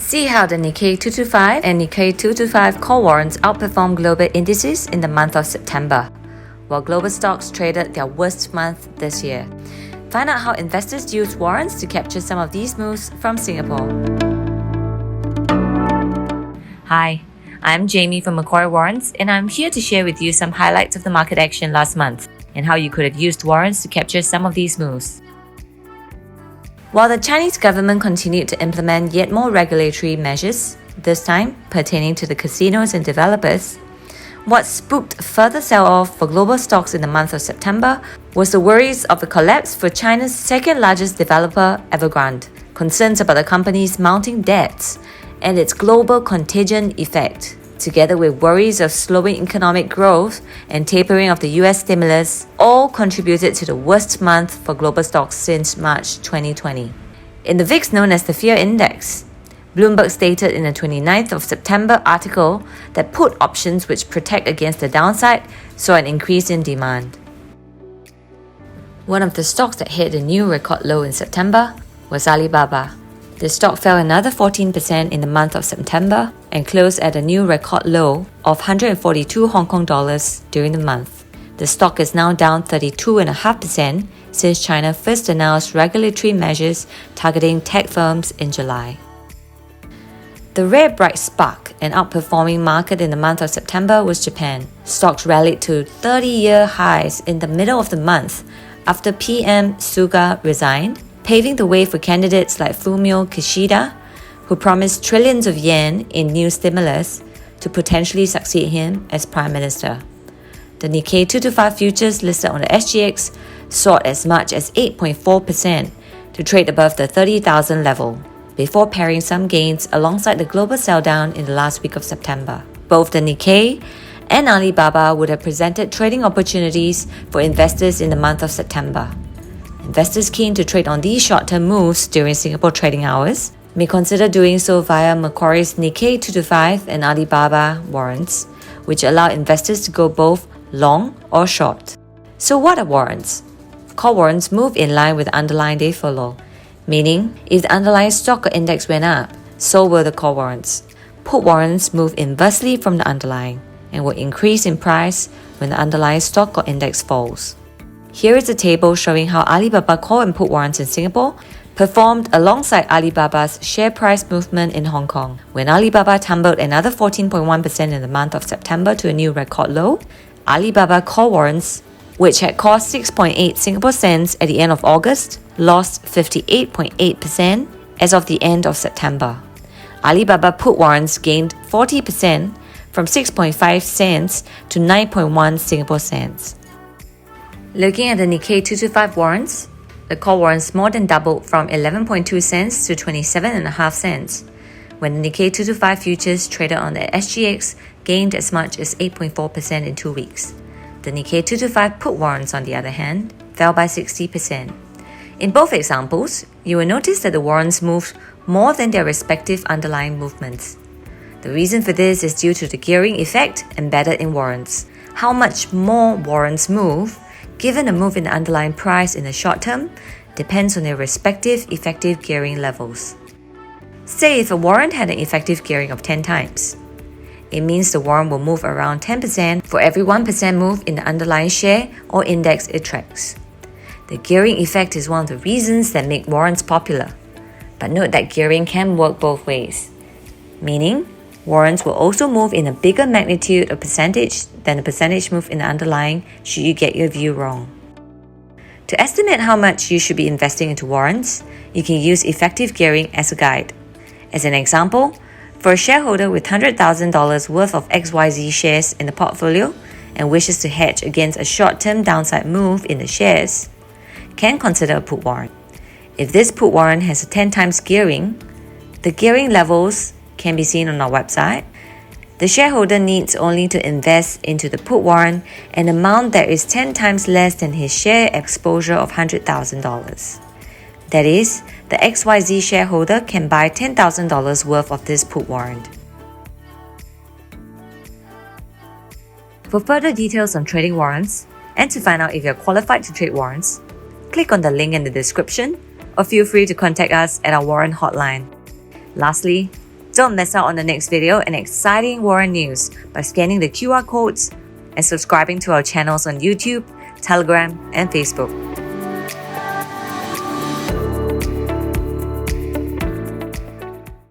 See how the Nikkei 225 and Nikkei 225 call warrants outperformed global indices in the month of September, while global stocks traded their worst month this year. Find out how investors use warrants to capture some of these moves from Singapore. Hi, I'm Jamie from Macquarie Warrants, and I'm here to share with you some highlights of the market action last month and how you could have used warrants to capture some of these moves. While the Chinese government continued to implement yet more regulatory measures, this time pertaining to the casinos and developers, what spooked further sell-off for global stocks in the month of September was the worries of a collapse for China's second-largest developer, Evergrande, concerns about the company's mounting debts, and its global contagion effect, together with worries of slowing economic growth and tapering of the US stimulus, all contributed to the worst month for global stocks since March 2020. In the VIX known as the Fear Index, Bloomberg stated in the 29th of September article that put options which protect against the downside saw an increase in demand. One of the stocks that hit a new record low in September was Alibaba. The stock fell another 14% in the month of September and closed at a new record low of 142 Hong Kong dollars during the month. The stock is now down 32.5% since China first announced regulatory measures targeting tech firms in July. The rare bright spark and outperforming market in the month of September was Japan. Stocks rallied to 30-year highs in the middle of the month after PM Suga resigned, paving the way for candidates like Fumio Kishida, who promised trillions of yen in new stimulus to potentially succeed him as Prime Minister. The Nikkei 225 futures listed on the SGX soared as much as 8.4% to trade above the 30,000 level, before pairing some gains alongside the global sell-down in the last week of September. Both the Nikkei and Alibaba would have presented trading opportunities for investors in the month of September. Investors keen to trade on these short-term moves during Singapore trading hours may consider doing so via Macquarie's Nikkei 225 and Alibaba warrants, which allow investors to go both long or short. So what are warrants? Call warrants move in line with the underlying they follow, meaning if the underlying stock or index went up, so will the call warrants. Put warrants move inversely from the underlying and will increase in price when the underlying stock or index falls. Here is a table showing how Alibaba call and put warrants in Singapore performed alongside Alibaba's share price movement in Hong Kong. When Alibaba tumbled another 14.1% in the month of September to a new record low, Alibaba call warrants, which had cost 6.8 Singapore cents at the end of August, lost 58.8% as of the end of September. Alibaba put warrants gained 40% from 6.5 cents to 9.1 Singapore cents. Looking at the Nikkei 225 warrants, the call warrants more than doubled from 11.2 cents to 27.5 cents, when the Nikkei 225 futures traded on the SGX gained as much as 8.4% in 2 weeks. The Nikkei 225 put warrants, on the other hand, fell by 60%. In both examples, you will notice that the warrants moved more than their respective underlying movements. The reason for this is due to the gearing effect embedded in warrants. How much more warrants move, given a move in the underlying price in the short term, depends on their respective effective gearing levels. Say if a warrant had an effective gearing of 10 times. It means the warrant will move around 10% for every 1% move in the underlying share or index it tracks. The gearing effect is one of the reasons that make warrants popular. But note that gearing can work both ways, meaning warrants will also move in a bigger magnitude or percentage than the percentage move in the underlying should you get your view wrong. To estimate how much you should be investing into warrants, you can use effective gearing as a guide. As an example, for a shareholder with $100,000 worth of XYZ shares in the portfolio and wishes to hedge against a short-term downside move in the shares, can consider a put warrant. If this put warrant has a 10 times gearing, the gearing levels can be seen on our website. The shareholder needs only to invest into the put warrant an amount that is 10 times less than his share exposure of $100,000. That is, the XYZ shareholder can buy $10,000 worth of this put warrant. For further details on trading warrants, and to find out if you're qualified to trade warrants, click on the link in the description or feel free to contact us at our warrant hotline. Lastly, Don't miss out on the next video and exciting warrant news by scanning the QR codes and subscribing to our channels on YouTube, Telegram, and Facebook.